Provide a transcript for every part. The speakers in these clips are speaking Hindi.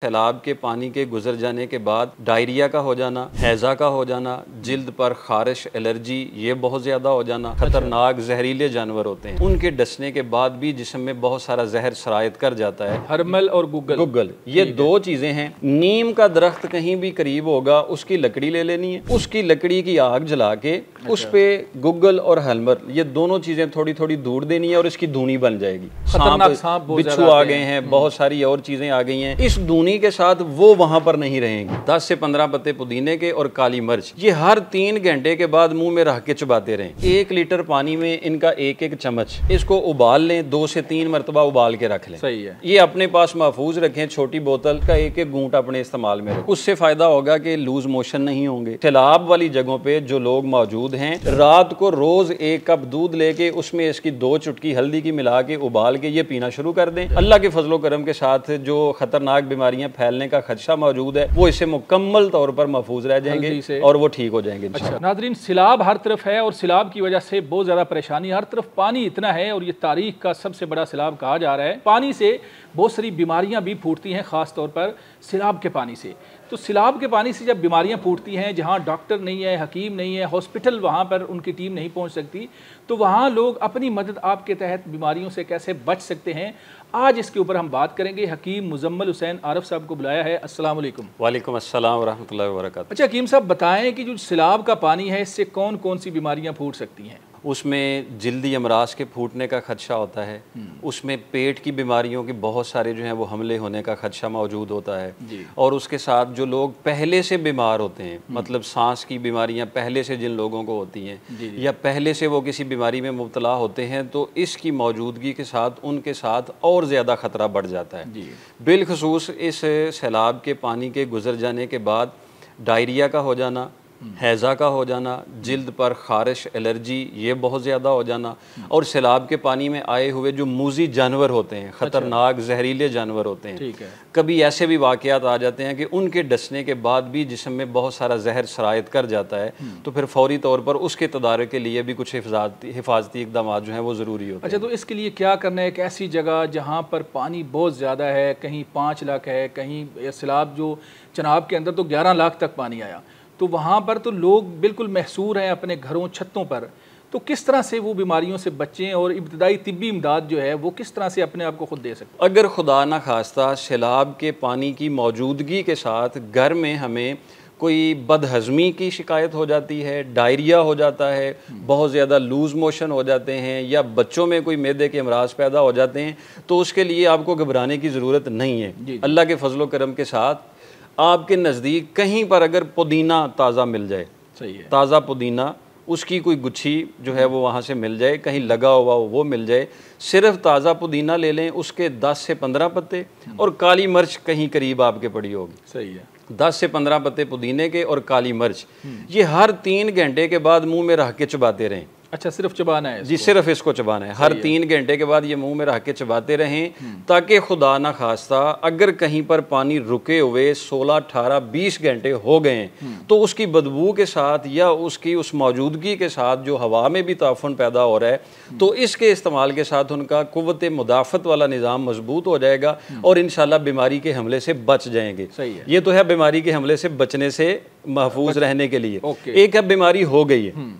सैलाब के पानी के गुजर जाने के बाद डायरिया का हो जाना, हैज़ा का हो जाना, जिल्द पर खारिश, एलर्जी ये बहुत ज़्यादा हो जाना, खतरनाक जहरीले जानवर होते हैं उनके डसने के बाद भी जिस्म में बहुत सारा जहर सरायत कर जाता है। हरमल और गुग्गल ये दो चीज़ें हैं। नीम का दरख्त कहीं भी करीब होगा उसकी लकड़ी ले लेनी है, उसकी लकड़ी की आग जला के उस पे गुग्गल और हलमल ये दोनों चीज़ें थोड़ी थोड़ी दूर देनी है और इसकी धूनी बन जाएगी। सांप बिच्छू आ गए हैं, बहुत सारी और चीज़ें आ गई हैं। इस धूनी के साथ वो वहां पर नहीं रहेंगी। 10 से 15 पत्ते पुदीने के और काली मिर्च ये हर 3 घंटे के बाद मुंह में रख के चबाते रहें। 1 लीटर पानी में इनका एक एक चम्मच, इसको उबाल लें, 2 से 3 मरतबा उबाल के रख लें। सही है। ये अपने पास महफूज रखें, छोटी बोतल का एक एक घूंट अपने इस्तेमाल में रखें। उससे फायदा होगा कि लूज मोशन नहीं होंगे। सैलाब वाली जगहों पे जो लोग मौजूद हैं, रात को रोज 1 कप दूध लेके उसमें इसकी 2 चुटकी हल्दी की मिला के उबाल के ये पीना शुरू कर दें। अल्लाह के फजलो करम के साथ जो खतरनाक बीमारियां फैलने का खदशा मौजूद है वो इससे मुकम्मल तौर पर महफूज रह जाएंगे और वो ठीक हो जाएंगे। अच्छा नाज़रीन, सैलाब हर तरफ है और सैलाब की वजह से बहुत ज़्यादा परेशानी, हर तरफ पानी इतना है और ये तारीख का सबसे बड़ा सैलाब कहा जा रहा है। पानी से बहुत सारी बीमारियां भी फूटती हैं, ख़ास तौर पर सैलाब के पानी से। तो सैलाब के पानी से जब बीमारियां फूटती हैं, जहां डॉक्टर नहीं है, हकीम नहीं है, हॉस्पिटल वहां पर उनकी टीम नहीं पहुंच सकती, तो वहां लोग अपनी मदद आपके तहत बीमारियों से कैसे बच सकते हैं, आज इसके ऊपर हम बात करेंगे। हकीम मुजम्मल हुसैन आरफ साहब को बुलाया है। अस्सलाम वालेकुम। वालेकुम अस्सलाम वरहमतुल्लाहि वबरकातुहू। अच्छा हकीम साहब, बताएं कि जो सैलाब का पानी है इससे कौन कौन सी बीमारियां फूट सकती हैं? उसमें जल्दी अमराज के फूटने का खदशा होता है, उसमें पेट की बीमारियों के बहुत सारे जो हैं वो हमले होने का खदशा मौजूद होता है, और उसके साथ जो लोग पहले से बीमार होते हैं, मतलब सांस की बीमारियां पहले से जिन लोगों को होती हैं या पहले से वो किसी बीमारी में मुब्तला होते हैं, तो इसकी मौजूदगी के साथ उनके साथ और ज़्यादा ख़तरा बढ़ जाता है। बिलखसूस इस सैलाब के पानी के गुजर जाने के बाद डायरिया का हो जाना, हैज़ा का हो जाना, जिल्द पर खारिश, एलर्जी ये बहुत ज़्यादा हो जाना, और सैलाब के पानी में आए हुए जो मूजी जानवर होते हैं, ख़तरनाक जहरीले जानवर होते हैं, ठीक है। कभी ऐसे भी वाक़यात आ जाते हैं कि उनके डसने के बाद भी जिस्म में बहुत सारा जहर सरायत कर जाता है, तो फिर फौरी तौर पर उसके तदारुक के लिए भी कुछ हिफाजती इक़दाम जो हैं वो ज़रूरी होते हैं। अच्छा, तो इसके लिए क्या करना है? एक ऐसी जगह जहाँ पर पानी बहुत ज़्यादा है, कहीं 5 लाख है, कहीं सैलाब जो चनाब के अंदर तो 11 लाख तक पानी आया, तो वहाँ पर तो लोग बिल्कुल महसूर हैं अपने घरों छतों पर, तो किस तरह से वो बीमारियों से बचें और इब्तदाई तिब्बी इमदाद जो है वो किस तरह से अपने आप को खुद दे सकते? अगर खुदा न खास्ता सैलाब के पानी की मौजूदगी के साथ घर में हमें कोई बदहज़मी की शिकायत हो जाती है, डायरिया हो जाता है, बहुत ज़्यादा लूज़ मोशन हो जाते हैं, या बच्चों में कोई मैदे के अमराज पैदा हो जाते हैं, तो उसके लिए आपको घबराने की ज़रूरत नहीं है। अल्लाह के फजलो करम के साथ आपके नज़दीक कहीं पर अगर पुदीना ताज़ा मिल जाए, सही है, ताज़ा पुदीना, उसकी कोई गुच्छी जो है वो वहाँ से मिल जाए, कहीं लगा हुआ वो मिल जाए, सिर्फ ताज़ा पुदीना ले लें, उसके 10 से 15 पत्ते, और काली मिर्च कहीं करीब आपके पड़ी होगी, सही है, 10 से 15 पत्ते पुदीने के और काली मिर्च, ये हर 3 घंटे के बाद मुंह में रख के चबाते रहें। अच्छा, सिर्फ चबाना है? जी, सिर्फ इसको चबाना है। हर 3 घंटे के बाद ये मुंह में रख के चबाते रहें, ताकि खुदा ना खास्ता अगर कहीं पर पानी रुके हुए 16, 18, 20 घंटे हो गए तो उसकी बदबू के साथ या उसकी उस मौजूदगी के साथ जो हवा में भी ताफुन पैदा हो रहा है, तो इसके इस्तेमाल के साथ उनका कुव्वत मुदाफ़त वाला निज़ाम मजबूत हो जाएगा और इंशाल्लाह बीमारी के हमले से बच जाएंगे। सही है। ये तो है बीमारी के हमले से बचने से महफूज रहने के लिए। एक अब बीमारी हो गई है,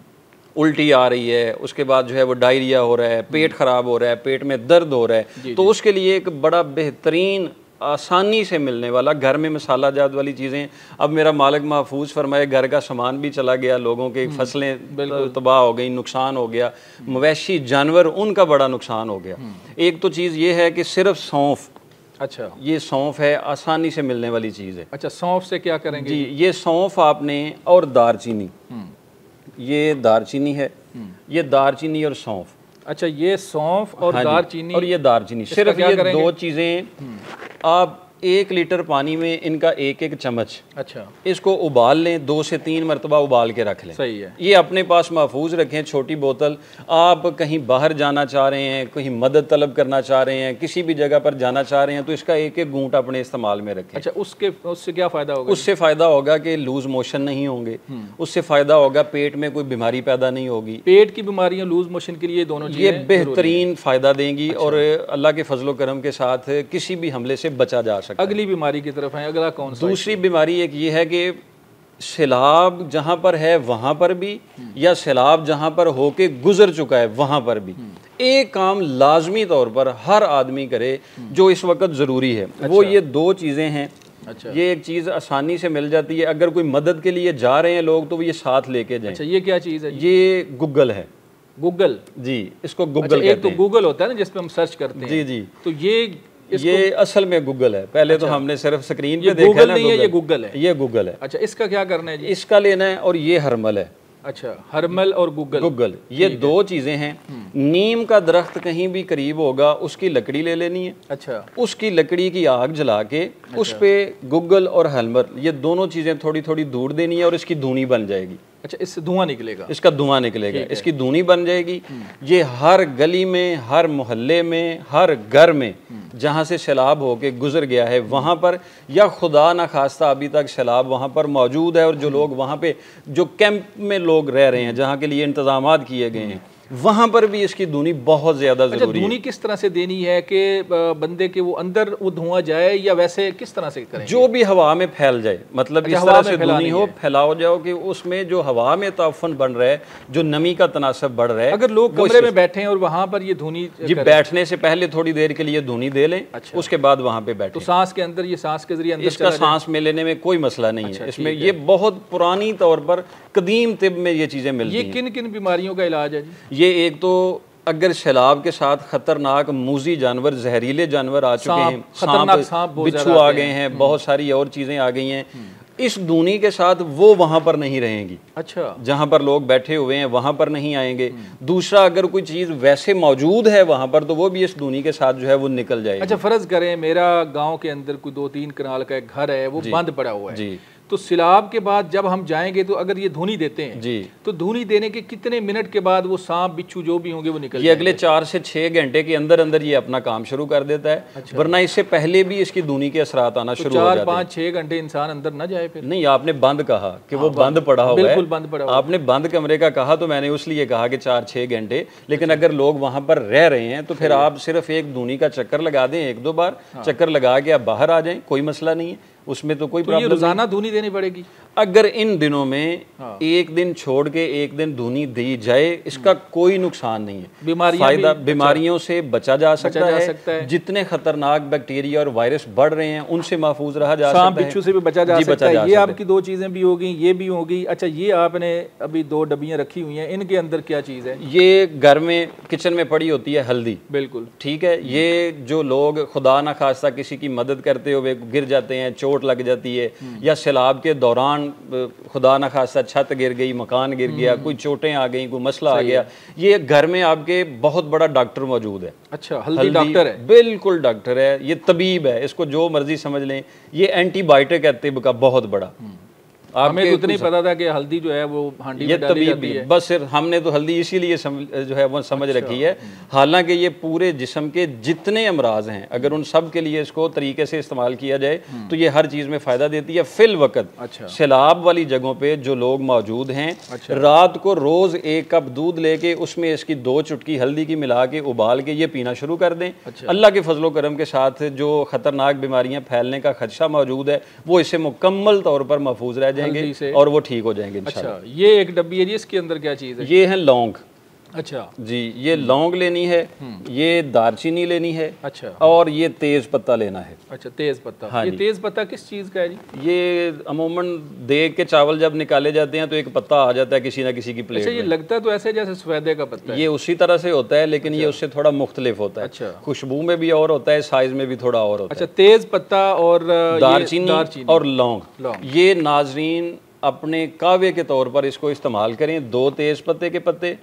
उल्टी आ रही है, उसके बाद जो है वो डायरिया हो रहा है, पेट ख़राब हो रहा है, पेट में दर्द हो रहा है, तो उसके लिए एक बड़ा बेहतरीन आसानी से मिलने वाला, घर में मसाला जात वाली चीज़ें, अब मेरा मालिक महफूज फरमाए, घर का सामान भी चला गया, लोगों के फसलें तबाह हो गई, नुकसान हो गया, मवेशी जानवर उनका बड़ा नुकसान हो गया। एक तो चीज़ ये है कि सिर्फ सौंफ, अच्छा, ये सौंफ है, आसानी से मिलने वाली चीज़ है। अच्छा, सौंफ से क्या करेंगे? जी, ये सौंफ आपने, और दारचीनी, ये दारचीनी है, ये दारचीनी और सौंफ। अच्छा, ये सौंफ और दारचीनी, और ये दारचीनी, सिर्फ ये 2 चीज़ें आप 1 लीटर पानी में इनका एक एक चम्मच, अच्छा, इसको उबाल लें, 2 से 3 मरतबा उबाल के रख लें। सही है। ये अपने पास महफूज रखें, छोटी बोतल। आप कहीं बाहर जाना चाह रहे हैं, कहीं मदद तलब करना चाह रहे हैं, किसी भी जगह पर जाना चाह रहे हैं, तो इसका एक एक घूंट अपने इस्तेमाल में रखें। अच्छा, उससे क्या फ़ायदा होगा? उससे फ़ायदा होगा कि लूज़ मोशन नहीं होंगे, उससे फ़ायदा होगा पेट में कोई बीमारी पैदा नहीं होगी। पेट की बीमारियाँ, लूज़ मोशन के लिए दोनों चीज़ें बेहतरीन फ़ायदा देंगी और अल्लाह के फजलो करम के साथ किसी भी हमले से बचा जा सकता है। सकता है। अगली बीमारी की तरफ है, अगला कौन सा? दूसरी बीमारी एक ये है कि सैलाब जहाँ पर है वहाँ पर भी, या सैलाब जहाँ पर होके गुजर चुका है वहाँ पर भी, एक काम लाजमी तौर पर हर आदमी करे जो इस वक्त ज़रूरी है। वो ये दो चीज़ें हैं। अच्छा। ये एक चीज़ आसानी से मिल जाती है, अगर कोई मदद के लिए जा रहे हैं लोग तो ये साथ लेके जाएं। अच्छा, ये क्या चीज़ है? ये गूगल है। गूगल? जी, इसको गूगल अच्छा, कहते हैं। एक तो गूगल होता है ना जिस पे हम सर्च करते हैं। जी जी, तो ये असल में गूगल है। पहले तो हमने सिर्फ स्क्रीन पे देखा गूगल ना, नहीं है, ये गूगल है। ये गूगल है। अच्छा, इसका क्या करना है जी? इसका लेना है, और ये हरमल है। अच्छा, हरमल और गूगल, ये दो चीजें हैं। नीम का दरख्त कहीं भी करीब होगा, उसकी लकड़ी ले लेनी है। अच्छा। उसकी लकड़ी की आग जला के उस पे गूगल और हरमल, ये दोनों चीजें थोड़ी थोड़ी दूर देनी है, और इसकी धूनी बन जाएगी। अच्छा, इससे धुआं निकलेगा? इसका धुआं निकलेगा, इसकी धूनी बन जाएगी। ये हर गली में, हर मोहल्ले में, हर घर में जहाँ से सैलाब होके गुजर गया है वहाँ पर, या खुदा न खास्ता अभी तक सैलाब वहाँ पर मौजूद है, और जो लोग वहाँ पे जो कैंप में लोग रह रहे हैं जहाँ के लिए इंतजामात किए गए हैं, वहाँ पर भी इसकी धूनी बहुत ज़्यादा ज़रूरी है। धूनी किस तरह से देनी है कि बंदे के वो अंदर वो धुआं जाए, या वैसे किस तरह से करें? जो भी हवा में फैल जाए, मतलब इस तरह से धुनी हो, फैलाओ जाओ कि उसमें जो हवा में ताफन बन रहा है, जो नमी का तनासब बढ़ रहा है। अगर लोग कमरे में बैठे हैं और वहाँ पर ये धुनी, जी, बैठने से पहले थोड़ी देर के लिए धुनी दे लें। अच्छा। उसके बाद वहाँ पे बैठे। तो सांस के अंदर, ये सांस के जरिए अंदर इसका सांस में लेने में कोई मसला नहीं है इसमें। ये बहुत पुरानी तौर पर कदीम तिब में ये चीज़ें मिलती हैं। ये किन किन बीमारियों का इलाज है जी? ये एक तो अगर सैलाब के साथ खतरनाक मूजी जानवर, जहरीले जानवर आ चुके हैं, सांप, बिच्छू आ गए हैं, बहुत सारी और चीज़ें आ गई हैं, इस धुनी के साथ वो वहाँ पर नहीं रहेंगी। अच्छा। जहाँ पर लोग बैठे हुए हैं वहाँ पर नहीं आएंगे। दूसरा, अगर कोई चीज़ वैसे मौजूद है वहाँ पर, तो वो भी इस धुनी के साथ जो है वो निकल जाएगी। अच्छा, फ़र्ज़ करें मेरा गाँव के अंदर कोई 2-3 कनाल का एक घर है, वो बंद पड़ा हुआ है जी, तो सैलाब के बाद जब हम जाएंगे तो अगर ये धुनी देते हैं जी, तो धुनी देने के कितने मिनट के बाद वो सांप बिच्छू जो भी होंगे वो निकल ये अगले 4 से 6 घंटे के अंदर अंदर ये अपना काम शुरू कर देता है। अच्छा। वरना इससे पहले भी इसकी धुनी के असरात आना शुरू हो जाते हैं। 4-5-6 घंटे इंसान अंदर ना जाए फिर? नहीं, आपने बंद कहा कि वो बंद पड़ा हुआ है, बिल्कुल बंद पड़ा हुआ। आपने बंद कमरे का कहा तो मैंने उसलिए कहा कि 4-6 घंटे। लेकिन अगर लोग वहाँ पर रह रहे हैं तो फिर आप सिर्फ एक धुनी का चक्कर लगा दें, 1-2 बार चक्कर लगा के आप बाहर आ जाएं, कोई मसला नहीं है, उसमें तो कोई प्रॉब्लम नहीं। रोजाना धुनी देनी पड़ेगी? अगर इन दिनों में एक दिन छोड़ के एक दिन धुनी दी जाए, इसका कोई नुकसान नहीं है। बीमारियों से बचा जा सकता है। जितने खतरनाक बैक्टीरिया और वायरस बढ़ रहे हैं उनसे महफूज रहा जा सकता है, बिच्छू से भी बचा जा सकता है। ये आपकी 2 चीजें भी होगी, ये भी होगी। अच्छा, ये आपने अभी 2 डब्बियां रखी हुई हैं, इनके अंदर क्या चीज़ है? ये घर में किचन में पड़ी होती है हल्दी। बिल्कुल ठीक है। ये जो लोग खुदा ना खास्ता किसी की मदद करते हुए गिर जाते हैं, चोट लग जाती है, या सैलाब के दौरान खुदा न खास्ता छत गिर गई, मकान गिर गया, कोई चोटें आ गई, कोई मसला आ गया, ये घर में आपके बहुत बड़ा डॉक्टर मौजूद है। अच्छा, हल्दी डॉक्टर है? बिल्कुल डॉक्टर है, ये तबीब है, इसको जो मर्जी समझ लें। ये एंटीबायोटिक है तिब का बहुत बड़ा। हमें तो इतना ही पता था कि हल्दी जो है वो हांडी में डाली जाती है। बस सिर्फ हमने तो हल्दी इसीलिए जो है वो समझ रखी है। हालांकि ये पूरे जिस्म के जितने अमराज हैं, अगर उन सब के लिए इसको तरीके से इस्तेमाल किया जाए तो ये हर चीज़ में फ़ायदा देती है। फिल वक्त सैलाब वाली जगहों पे जो लोग मौजूद हैं, रात को रोज़ 1 कप दूध लेके उसमें इसकी 2 चुटकी हल्दी की मिला के उबाल के ये पीना शुरू कर दें। अल्लाह के फजलो करम के साथ जो ख़तरनाक बीमारियाँ फैलने का खदशा मौजूद है वो इससे मुकम्मल तौर पर महफूज रह जाएंगे और वो ठीक हो जाएंगे इंशाल्लाह। अच्छा, ये एक डब्बी है जी, इसके अंदर क्या चीज़ है? ये है लौंग। अच्छा जी, ये लौंग लेनी है, ये दालचीनी लेनी है। अच्छा, और ये तेज पत्ता लेना है। अच्छा, तेज पत्ता। हाँ, ये तेज पत्ता किस चीज़ का है जी? ये अमूमन देग के चावल जब निकाले जाते हैं तो एक पत्ता आ जाता है किसी ना किसी की प्लेट में। अच्छा, ये लगता तो ऐसे जैसे सफेदे का पत्ता है? ये उसी तरह से होता है, लेकिन ये उससे थोड़ा मुख्तलिफ होता है। अच्छा, खुशबू में भी और होता है, साइज में भी थोड़ा और होता है। अच्छा, तेज पत्ता और दालचीनी और लौंग, ये नाजरीन अपने कावे के तौर पर इसको इस्तेमाल करें। 2 तेज पत्ते के पत्ते,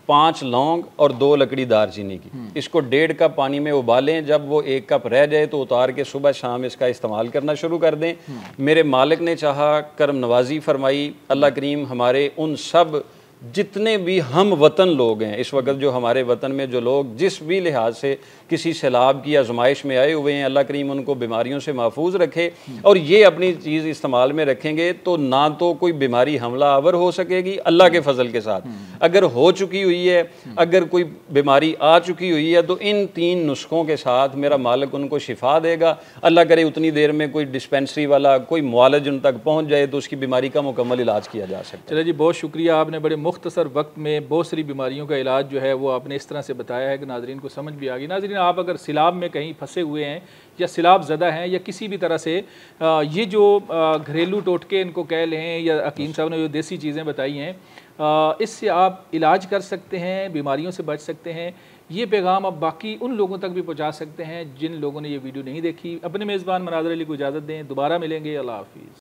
5 लौंग और 2 लकड़ी दालचीनी की। इसको 1.5 कप पानी में उबालें। जब वो 1 कप रह जाए तो उतार के सुबह शाम इसका इस्तेमाल करना शुरू कर दें। मेरे मालिक ने चाहा, करम नवाजी फरमाई, अल्लाह करीम हमारे उन सब जितने भी हम वतन लोग हैं इस वक्त, जो हमारे वतन में जो लोग जिस भी लिहाज से किसी सैलाब की आजमाइश में आए हुए हैं, अल्लाह करीम उनको बीमारियों से महफूज रखे। और ये अपनी चीज़ इस्तेमाल में रखेंगे तो ना तो कोई बीमारी हमला आवर हो सकेगी अल्लाह के फजल के साथ। अगर हो चुकी हुई है, अगर कोई बीमारी आ चुकी हुई है, तो इन 3 नुस्खों के साथ मेरा मालिक उनको शिफा देगा। अल्लाह करे उतनी देर में कोई डिस्पेंसरी वाला कोई मुआलज उन तक पहुँच जाए तो उसकी बीमारी का मुकम्मल इलाज किया जा सकता है। चलिए जी, बहुत शुक्रिया, आपने बड़े मुख्तसर वक्त में बहुत सारी बीमारियों का इलाज जो है वो आपने इस तरह से बताया है कि नाज़रीन को समझ भी आ गई। नाज़रीन, आप अगर सिलाब में कहीं फंसे हुए हैं या सिलाब ज़दा हैं या किसी भी तरह से ये जो घरेलू टोटके इनको कह लें या हकीम साहब ने जो देसी चीज़ें बताई हैं, इससे आप इलाज कर सकते हैं, बीमारियों से बच सकते हैं। ये पैगाम आप बाकी उन लोगों तक भी पहुँचा सकते हैं जिन लोगों ने ये वीडियो नहीं देखी। अपने मेज़बान मनाज़र अली को इजाज़त दें, दोबारा मिलेंगे। अल्लाह हाफ़िज़।